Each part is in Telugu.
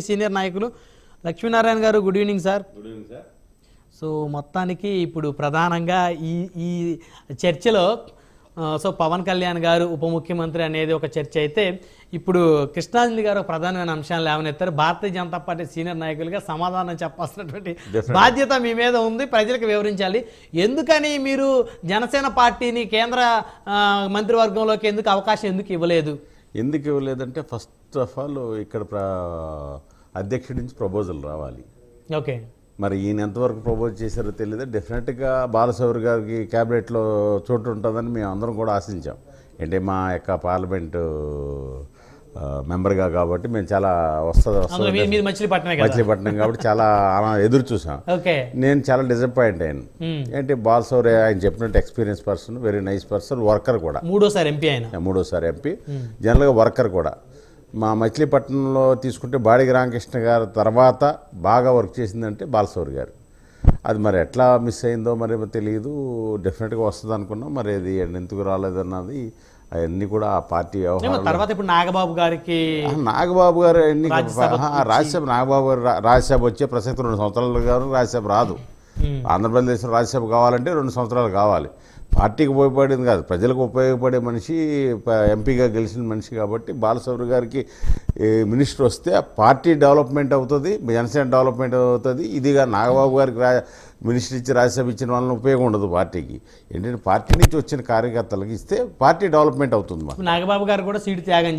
సీనియర్ నాయకులు లక్ష్మీనారాయణ గారు, good evening sir. Good evening sir. So మొత్తానికి ఇప్పుడు ప్రధానంగా ఈ చర్చలో సో పవన్ కళ్యాణ్ గారు ఉప ముఖ్యమంత్రి అనేది ఒక చర్చ అయితే, ఇప్పుడు కృష్ణాంజలి గారు ఒక ప్రధానమైన అంశాలు లేవనెత్తారు. భారతీయ జనతా పార్టీ సీనియర్ నాయకులుగా సమాధానం చెప్పాల్సినటువంటి బాధ్యత మీ మీద ఉంది, ప్రజలకు వివరించాలి. ఎందుకని మీరు జనసేన పార్టీని కేంద్ర మంత్రివర్గంలోకి ఎందుకు అవకాశం ఎందుకు ఇవ్వలేదంటే ఫస్ట్ ఆఫ్ ఆల్ ఇక్కడ అధ్యక్షుడి నుంచి ప్రపోజల్ రావాలి. ఓకే, మరి ఈయన ఎంతవరకు ప్రపోజ్ చేశారో తెలియదు. డెఫినెట్గా బాలశౌరి గారికి క్యాబినెట్లో చోటు ఉంటుందని మేము అందరం కూడా ఆశించాం. అంటే మా యొక్క పార్లమెంటు మెంబర్గా కాబట్టి మేము చాలా వస్తుంది మచిలీపట్నం కాబట్టి చాలా ఎదురు చూసాం. నేను చాలా డిసప్పాయింట్ అయ్యాను. అంటే బాలశౌరి ఆయన చెప్పినట్టు experience person, very nice person, worker కూడా, మూడోసారి ఎంపీ, జనరల్గా వర్కర్ కూడా. మా మచిలీపట్నంలో తీసుకుంటే బాడిగ రామకృష్ణ గారు తర్వాత బాగా వర్క్ చేసిందంటే బాలశౌరి గారు. అది మరి ఎట్లా మిస్ అయిందో మరి తెలియదు. డెఫినెట్గా వస్తుంది అనుకున్నాం. మరి అది ఎందుకు రాలేదన్నది అవన్నీ కూడా ఆ పార్టీ తర్వాత ఇప్పుడు నాగబాబు గారు ఎన్ని రాజ్యసభ నాగబాబు గారు రాజ్యసభ వచ్చే ప్రసక్తి 2 సంవత్సరాలు గారు రాజ్యసభ రాదు. ఆంధ్రప్రదేశ్లో రాజ్యసభ కావాలంటే 2 సంవత్సరాలు కావాలి. పార్టీకి ఉపయోగపడేది కాదు, ప్రజలకు ఉపయోగపడే మనిషి, ఎంపీగా గెలిచిన మనిషి. కాబట్టి బాలశౌరి గారికి మినిస్టర్ వస్తే పార్టీ డెవలప్మెంట్ అవుతుంది, జనసేన డెవలప్మెంట్ అవుతుంది. ఇదిగా నాగబాబు గారికి మినిస్టర్ ఇచ్చి రాజ్యసభ ఇచ్చిన వాళ్ళని ఉపయోగం ఉండదు పార్టీకి. ఏంటంటే పార్టీ నుంచి వచ్చిన కార్యకర్తలకు ఇస్తే పార్టీ డెవలప్మెంట్ అవుతుంది. నాగబాబు గారు కూడా సీటు త్యాగం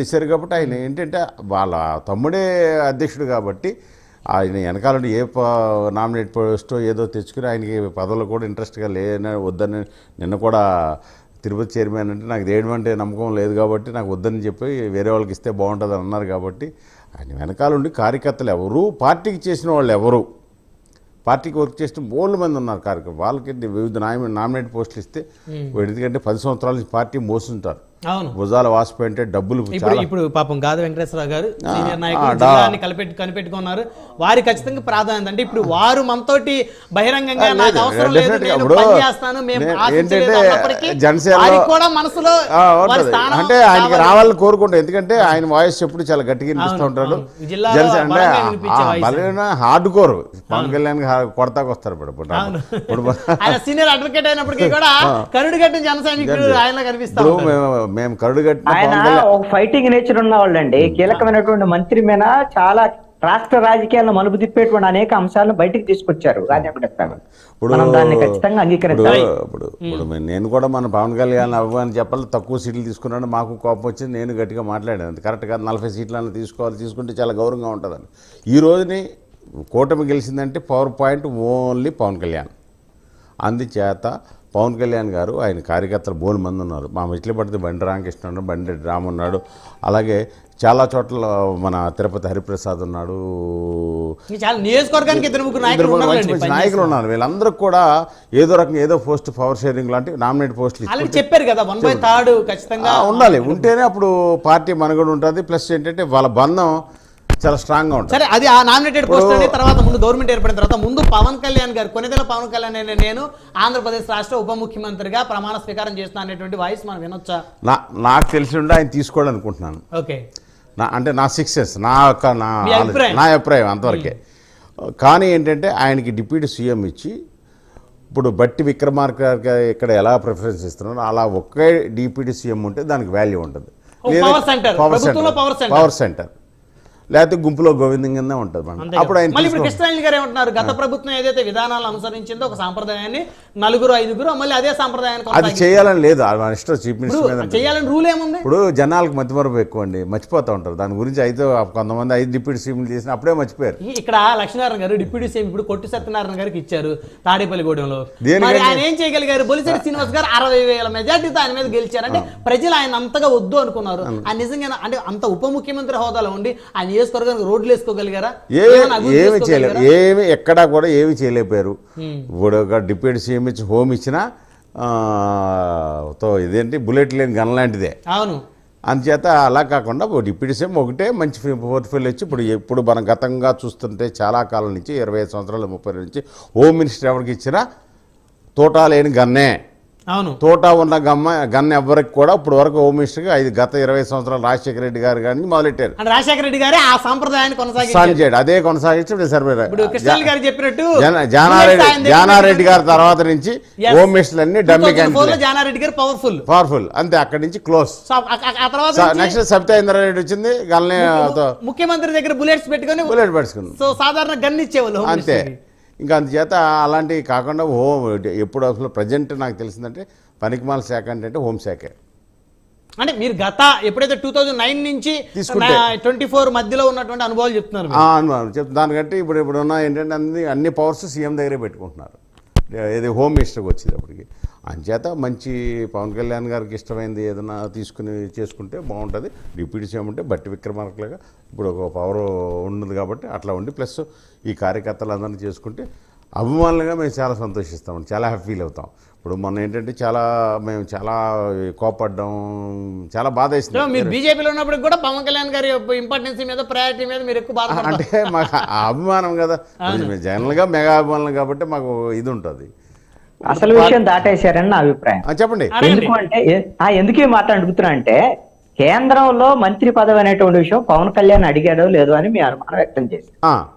చేశారు కాబట్టి ఆయన ఏంటంటే వాళ్ళ తమ్ముడే అధ్యక్షుడు కాబట్టి ఆయన వెనకాలంటే ఏ నామినేట్ పోస్టో ఏదో తెచ్చుకుని ఆయనకి పదవులు కూడా ఇంట్రెస్ట్గా వద్దని నిన్న కూడా తిరుపతి చైర్మన్ అంటే నాకు దేయమంటే నమ్మకం లేదు కాబట్టి నాకు వద్దని చెప్పి వేరే వాళ్ళకి ఇస్తే బాగుంటుందని అన్నారు. కాబట్టి ఆయన వెనకాలండి కార్యకర్తలు ఎవరు, పార్టీకి చేసిన వాళ్ళు ఎవరు, పార్టీకి వర్క్ చేసిన బోల్డ్ మంది ఉన్నారు కార్యకర్తలు. వాళ్ళకి వివిధ నామినేట్ పోస్టులు ఇస్తే ఎందుకంటే 10 సంవత్సరాల నుంచి పార్టీ మోస్తుంటారు. భుజాల వాసిపోయి అంటే డబ్బులు. ఇప్పుడు పాపం గాది వెంకటేశ్వరరావు గారు సీనియర్ నాయకులు కనిపెట్టుకున్నారు. వారి ఖచ్చితంగా ప్రాధాన్యత. అంటే ఇప్పుడు వారు మనతోటి బహిరంగంగా అంటే ఆయనకి రావాలని కోరుకుంటారు. ఎందుకంటే ఆయన వాయిస్ ఎప్పుడు చాలా గట్టిగా వినిపిస్తూ ఉంటాడు. అంటే హార్డ్ కోర్ పవన్ కళ్యాణ్ కొడతాకు వస్తారు. సీనియర్ అడ్వకేట్ అయినప్పటికీ కూడా కరుడు గట్టిన జన సైనికుడు ఆయన కనిపిస్తారు. మేము కరుడుగట్టిన ఆయన ఒక ఫైటింగ్ నేచర్ ఉన్న వాళ్ళండి. కీలకమైనటువంటి మంత్రి మీద చాలా రాష్ట్ర రాజకీయాలను మలుపు తిప్పేటువంటి అనేక అంశాలను బయటకు తీసుకొచ్చారు. ఇప్పుడు నేను కూడా మన పవన్ కళ్యాణ్ అవ్వని చెప్పాలి, తక్కువ సీట్లు తీసుకున్నాడు, మాకు కోపం వచ్చింది, నేను గట్టిగా మాట్లాడాను. కరెక్ట్ కాదు, 40 సీట్లను తీసుకుంటే చాలా గౌరవంగా ఉంటుందని. ఈ రోజుని కూటమి గెలిచిందంటే power point only Pawan Kalyan. అందుచేత పవన్ కళ్యాణ్ గారు ఆయన కార్యకర్తలు బోలు మంది ఉన్నారు. మా మచిలీపట్నం బండి రామకృష్ణ ఉన్నాడు, బండి రామ్ ఉన్నాడు, అలాగే చాలా చోట్ల మన తిరుపతి హరిప్రసాద్ ఉన్నాడు, నాయకులు ఉన్నారు. వీళ్ళందరూ కూడా ఏదో రకంగా ఏదో పోస్ట్ పవర్ షేరింగ్ లాంటి నామినేట్ పోస్టులు చెప్పారు కదా, ఉండాలి. ఉంటేనే అప్పుడు పార్టీ మనుగడ ఉంటుంది. ప్లస్ ఏంటంటే వాళ్ళ బంధం చాలా స్ట్రాంగ్ గా ఉంటుంది. సరే, అది ఆ నామినేటెడ్ పోస్ట్ అని తర్వాత ముందు గవర్నమెంట్ ఏర్పడిన తర్వాత ముందు పవన్ కళ్యాణ్ గారు కొన్నిదల పవన్ కళ్యాణ్ నేను ఆంధ్రప్రదేశ్ రాష్ట్ర ఉప ముఖ్యమంత్రిగా ప్రమాణ స్వీకారం చేస్తున్నా అనేటువంటి వాయిస్ మనం వినొచ్చా? నాకు తెలిసి ఉంటే ఆయన తీసుకోవాలనుకుంటున్నాను. ఓకే, అంటే నా 6 years నా అభిప్రాయం అంతవరకే. కానీ ఏంటంటే ఆయనకి డిప్యూటీ సీఎం ఇచ్చి ఇప్పుడు బట్టి విక్రమార్క ఇక్కడ ఎలా ప్రిఫరెన్స్ ఇస్తున్నారో అలా ఒకే డిప్యూటీ సీఎం ఉంటే దానికి వాల్యూ ఉంటుంది. పవర్ సెంటర్ లేకపోతే గుంపులో గోవిందం కింద ఉంటుంది. అప్పుడు కృష్ణాంజలి గారు ఏమంటున్నారు, గత ప్రభుత్వం ఏదైతే విధానాలు అనుసరించిందో ఒక సాంప్రదాయాన్ని 4-5 మళ్ళీ అదే సాంప్రదాయాన్ని అది చేయాలని లేదు. ఇష్టం చీఫ్ మినిస్టర్ మీద చేయాలని రూల్ ఏముంది? ఇప్పుడు జనాలకు మతిమరుపు ఎక్కువ అండి, మర్చిపోతూ ఉంటారు. దాని గురించి అయితే కొంతమంది 5 డిప్యూటీ సీఎంలు చేసిన అప్పుడే మర్చిపోయారు. ఇక్కడ లక్ష్మీనారాయణ గారు డిప్యూటీ సీఎం ఇప్పుడు కొట్టి సత్యనారాయణ గారికి ఇచ్చారు తాడేపల్లిగూడెంలో. ఆయన ఏం చేయగలిగారు? బొలిశెట్టి శ్రీనివాస్ గారు 60,000 మెజార్టీతో ఆయన మీద గెలిచారు. అంటే ప్రజలు ఆయన అంతగా వద్దు అనుకున్నారు. ఆయన నిజంగా అంటే అంత ఉప ముఖ్యమంత్రి హోదాలో ఉండి ఆయన రోడ్లు వేసుకోగలిగారా? ఏమి చేయలేరు, ఎక్కడా కూడా ఏమి చేయలేకపోయారు. ఇప్పుడు ఒక డిప్యూటీ సీఎం ఇచ్చి హోమ్ ఇచ్చినా ఇదేంటి బుల్లెట్ లేని గన్ లాంటిదే. అవును, అందుచేత అలా కాకుండా డిప్యూటీ సీఎం ఒకటే మంచి పోర్ట్ఫోలియో ఇచ్చి ఇప్పుడు మనం గతంగా చూస్తుంటే చాలా కాలం నుంచి 25 సంవత్సరాలు 30 నుంచి హోమ్ మినిస్టర్ ఎవరికి ఇచ్చినా తోటా లేని గన్నే. అవును. తోట ఉన్న గన్ ఎవరికి కూడా ఇప్పుడు వరకు హోమ్ మినిస్టర్గా గత 20 సంవత్సరాలు రాజశేఖర రెడ్డి గారు కానీ మొదలెట్టారు. అంటే రాజశేఖర రెడ్డి గారే ఆ సాంప్రదాయాన్ని కొనసాగించాడు. అదే కొనసాగించి ఇప్పుడు కృష్ణారెడ్డి గారు చెప్పినట్టు జానారెడ్డి గారి తర్వాత నుంచి హోమ్ మినిస్టర్లు అన్ని డమ్మి క్యాండిడేట్. జానారెడ్డి గారు పవర్ఫుల్ అంతే, అక్కడి నుంచి క్లోజ్. నెక్స్ట్ సబితా ఇంద్రారెడ్డి వచ్చింది, గల్నే ముఖ్యమంత్రి దగ్గర బుల్లెట్స్ పెట్టుకుని సో సాధారణ గన్ ఇచ్చేవాళ్ళు అంతే. ఇంకా అందుచేత అలాంటివి కాకుండా ఎప్పుడు అసలు ప్రజెంట్ నాకు తెలిసిందంటే పనికిమాల శాఖ అంటే హోంశాఖే. అంటే మీరు గత ఎప్పుడైతే 2009 నుంచి 24 మధ్యలో ఉన్నటువంటి అనుభవాలు చెప్తున్నారు. దానికంటే ఇప్పుడు ఉన్న ఏంటంటే అన్ని పవర్స్ సీఎం దగ్గరే పెట్టుకుంటున్నారు, ఏది హోమ్ మినిస్టర్కి వచ్చేటప్పటికి. అంచేత మంచి పవన్ కళ్యాణ్ గారికి ఇష్టమైంది ఏదైనా తీసుకుని చేసుకుంటే బాగుంటుంది. డిప్యూటీ సీఎం అంటే బట్టి విక్రమార్కలాగా ఇప్పుడు ఒక పవర్ ఉండదు కాబట్టి అట్లా ఉండి, ప్లస్ ఈ కార్యకర్తలు అందరినీ చేసుకుంటే అభిమానులుగా మేము చాలా సంతోషిస్తామండి, చాలా హ్యాపీ ఫీల్ అవుతాం. ఇప్పుడు మొన్న ఏంటంటే మేము చాలా కోపడ్డాం, చాలా బాధ వేసింది. మీరు బీజేపీలో ఉన్నప్పుడు కూడా పవన్ కళ్యాణ్ గారి ఇంపార్టెన్స్ మీద ప్రయారిటీ మీద మీరు ఎక్కువ బాధ అంటే మాకు అభిమానం కదా, జనరల్గా మెగా అభిమానులు కాబట్టి మాకు ఇది ఉంటుంది. అసలు విషయం దాటేశారని నా అభిప్రాయం. చెప్పండి. ఎందుకు ఈ మాట అడుగుతున్నా అంటే కేంద్రంలో మంత్రి పదవి అనేటువంటి విషయం పవన్ కళ్యాణ్ అడిగాడో లేదో అని మీ అనుమానం వ్యక్తం చేశారు.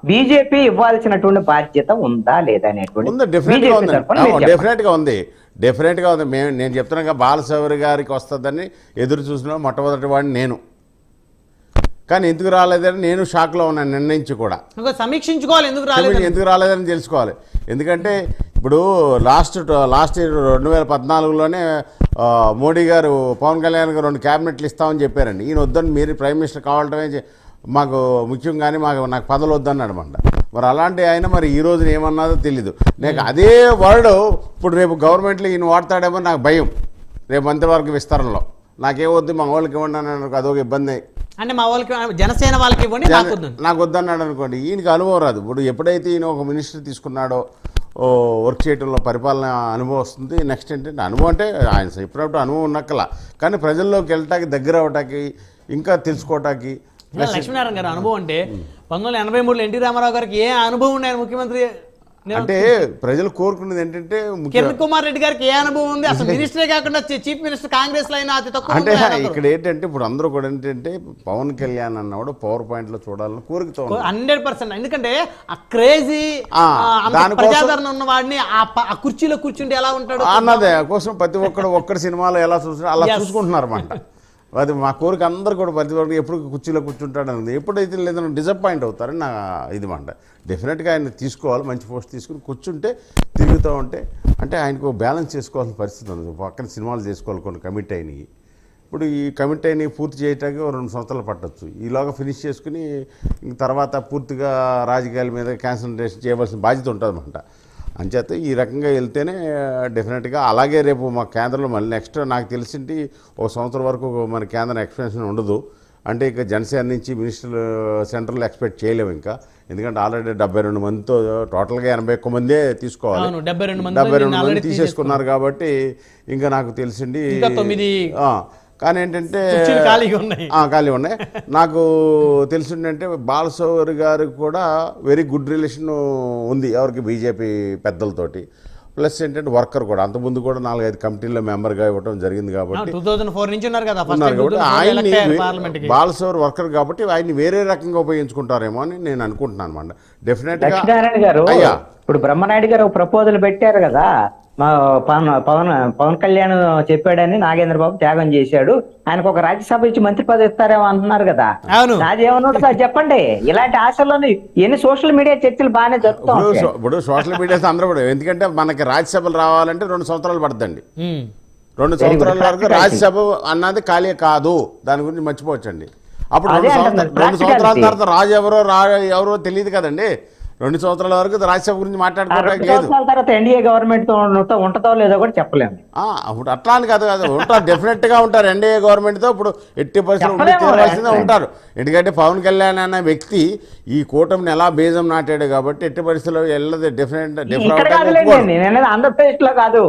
బీజేపీ ఇవ్వాల్సినటువంటి బాధ్యత ఉందా లేదా అనేటువంటి డెఫినెట్ గా ఉంది. నేను చెప్తున్నా బాలశౌరి గారికి వస్తుందని ఎదురు చూసిన మొట్టమొదటి వాడిని నేను. కానీ ఎందుకు రాలేదని నేను షాక్లో ఉన్నాను. నిర్ణయించి కూడా సమీక్షించుకోవాలి ఎందుకు రాలేదని తెలుసుకోవాలి. ఎందుకంటే ఇప్పుడు లాస్ట్ 2014లోనే మోడీ గారు పవన్ కళ్యాణ్ గారు 2 క్యాబినెట్లు ఇస్తామని చెప్పారండి. ఈయన వద్దని మీరు ప్రైమ్ మినిస్టర్ కావాలటమే మాకు ముఖ్యం, కానీ నాకు పదవులు వద్దన్నాడు అనమాట. మరి అలాంటి ఆయన మరి ఈ రోజున ఏమన్నాదో తెలీదు. నాకు అదే వర్డ్ ఇప్పుడు రేపు గవర్నమెంట్లో ఈయన వాడతాడేమో నాకు భయం. రేపు మంత్రివర్గ విస్తరణలో నాకేమొద్దు మా వాళ్ళకి ఇవ్వండి అని అదొక ఇబ్బంది. అంటే మా వాళ్ళకి జనసేన వాళ్ళకి ఇవ్వండి నాకు వద్దన్నాడు అనుకోండి, ఈయనకి అనుభవం రాదు. ఇప్పుడు ఎప్పుడైతే ఈయన ఒక మినిస్టర్ తీసుకున్నాడో వర్క్ చేయడంలో పరిపాలన అనుభవం వస్తుంది. నెక్స్ట్ ఏంటంటే అనుభవం అంటే ఆయన ఎప్పుడప్పుడు అనుభవం ఉన్నక్కల, కానీ ప్రజల్లోకి వెళ్ళటానికి దగ్గర అవటానికి ఇంకా తెలుసుకోవటానికి. లక్ష్మీనారాయణ గారు అనుభవం అంటే 1983లో ఎన్టీ రామారావు గారికి ఏ అనుభవం ఉన్నాయి ముఖ్యమంత్రి అంటే ప్రజలు కోరుకునేది ఏంటంటే కిరణ్ కుమార్ రెడ్డి గారికి ఏ అనుభవం ఉంది అసలు మినిస్టరే కాకుండా చీఫ్ మినిస్టర్ కాంగ్రెస్ లో అయినా అతి తక్కువ. అంటే ఇక్కడ ఏంటంటే ఇప్పుడు అందరూ కూడా ఏంటంటే పవన్ కళ్యాణ్ అన్నవాడు పవర్ పాయింట్ లో చూడాలని కోరికతో 100%. ఎందుకంటే ఆ క్రేజీ ప్రజాదరణ ఉన్న వాడిని ఆ కుర్చీలో కూర్చుంటే ఎలా ఉంటాడు అన్నదే కోసం ప్రతి ఒక్కడి సినిమాలో ఎలా చూస్తున్నారు అలా చూసుకుంటున్నారు అన్నమాట. అది మా కోరిక అందరు కూడా ప్రతి ఒక్కరు ఎప్పుడు కుర్చీలో కూర్చుంటాడు అనేది. ఎప్పుడైతే లేదని డిసప్పాయింట్ అవుతారని నా ఇది మాట. డెఫినెట్గా ఆయన తీసుకోవాలి, మంచి పోస్ట్ తీసుకుని కూర్చుంటే తిరుగుతూ ఉంటే అంటే ఆయనకు బ్యాలెన్స్ చేసుకోవాల్సిన పరిస్థితి ఉంది. పక్కన సినిమాలు చేసుకోవాలి, కొన్ని కమిట్ అయినాయి. ఇప్పుడు ఈ కమిట్ అయినవి పూర్తి చేయడానికి 2 సంవత్సరాలు పట్టవచ్చు. ఈలోగా ఫినిష్ చేసుకుని తర్వాత పూర్తిగా రాజకీయాల మీద కాన్సన్ట్రేషన్ చేయవలసిన బాధ్యత ఉంటుంది అన్నమాట. అంచేత ఈ రకంగా వెళ్తేనే డెఫినెట్గా. అలాగే రేపు మా కేంద్రంలో మళ్ళీ నెక్స్ట్ నాకు తెలిసింది 1 సంవత్సరం వరకు మన కేంద్రం ఎక్స్పెన్షన్ ఉండదు. అంటే ఇక జనసేన నుంచి మినిస్టర్లు సెంట్రల్ ఎక్స్పెక్ట్ చేయలేము ఇంకా. ఎందుకంటే ఆల్రెడీ 72 మందితో టోటల్గా 81 మందే తీసుకోవాలి. 72 మంది తీసేసుకున్నారు కాబట్టి ఇంకా నాకు తెలిసింది. కానీ ఏంటంటే ఖాళీ ఉన్నాయి. నాకు తెలిసిందంటే బాలశౌరి గారికి కూడా వెరీ గుడ్ రిలేషన్ ఉంది ఎవరికి, బీజేపీ పెద్దలతోటి. ప్లస్ ఏంటంటే వర్కర్ కూడా అంతకుముందు కూడా 4-5 కమిటీల్లో మెంబర్గా ఇవ్వడం జరిగింది కాబట్టి 2004 నుంచి ఉన్నారు కదా ఆయన్ని బాలశౌరి వర్కర్ కాబట్టి ఆయన్ని వేరే రకంగా ఉపయోగించుకుంటారేమో అని నేను అనుకుంటున్నాను అన్నమాట. డెఫినెట్ గా ఇప్పుడు బ్రహ్మనాయుడు గారు ప్రపోజల్ పెట్టారు కదా, మా పవన్ కళ్యాణ్ చెప్పాడని నాగేంద్రబాబు త్యాగం చేశాడు, ఆయనకు ఒక రాజ్యసభ ఇచ్చి మంత్రి పదవి ఇస్తారేమో అంటున్నారు కదా. నాదేమన్నా చెప్పండి. ఇలాంటి ఆశల్లోనే ఎన్ని సోషల్ మీడియా చర్చలు బాగానే జరుగుతాం. ఇప్పుడు సోషల్ మీడియా అందరూ కూడా, ఎందుకంటే మనకి రాజ్యసభలు రావాలంటే 2 సంవత్సరాలు పడుతుంది. 2 సంవత్సరాల వరకు రాజ్యసభ అన్నది ఖాళీ కాదు, దాని గురించి మర్చిపోవచ్చండి. అప్పుడు 2 సంవత్సరాల తర్వాత రాజు ఎవరో తెలియదు కదండి. 2 సంవత్సరాల వరకు రాజ్యసభ గురించి మాట్లాడుకోవడానికి లేదు. తర్వాత ఎన్డీఏ గవర్నమెంట్ ఉంటుందో లేదో కూడా చెప్పలేము. అప్పుడు అట్లా అని కాదు ఉంటారు, డెఫినెట్ గా ఉంటారు ఎన్డీఏ గవర్నమెంట్ తో. ఇప్పుడు ఎట్టి పరిస్థితుల్లో ఉంటారు. ఎందుకంటే పవన్ కళ్యాణ్ అనే వ్యక్తి ఈ కూటమిని ఎలా బీజం నాటాడు కాబట్టి ఎట్టి పరిస్థితుల్లో వెళ్ళదు. ఆంధ్రప్రదేశ్ లో కాదు,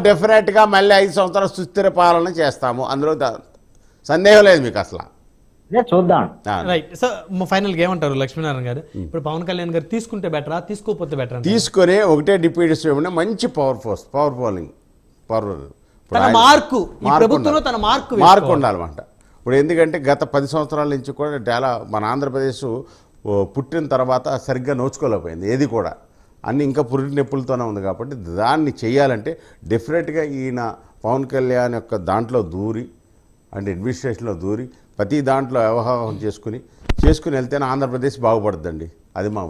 డెఫినెట్ గా మళ్ళీ 5 సంవత్సరాలు సుస్థిర పాలన చేస్తాము, అందులో సందేహం లేదు మీకు అసలు. చూద్దాం. రైట్. సో ఫైనల్గా ఏమంటారు లక్ష్మీనారాయణ గారు? ఇప్పుడు పవన్ కళ్యాణ్ గారు తీసుకుంటే బెటరా, తీసుకోకపోతే బెటరా? తీసుకొని ఒకటే డిప్యూటీ సీఎం మంచి పవర్ పోలింగ్ తన మార్కు ఈ ప్రభుత్వంలో తన మార్కు మార్కు ఉండాలన్నమాట. ఇప్పుడు ఎందుకంటే గత 10 సంవత్సరాల నుంచి కూడా చాలా మన ఆంధ్రప్రదేశ్ పుట్టిన తర్వాత సరిగ్గా నోచుకోలేకపోయింది ఏది కూడా, అన్ని ఇంకా పురిటి నొప్పులతోనే ఉంది. కాబట్టి దాన్ని చేయాలంటే డెఫినెట్గా ఈయన పవన్ కళ్యాణ్ యొక్క దాంట్లో దూరి అంటే అడ్మినిస్ట్రేషన్లో దూరి ప్రతి దాంట్లో వ్యవహారం చేసుకుని వెళ్తేనే ఆంధ్రప్రదేశ్ బాగుపడుతుందండి. అది మా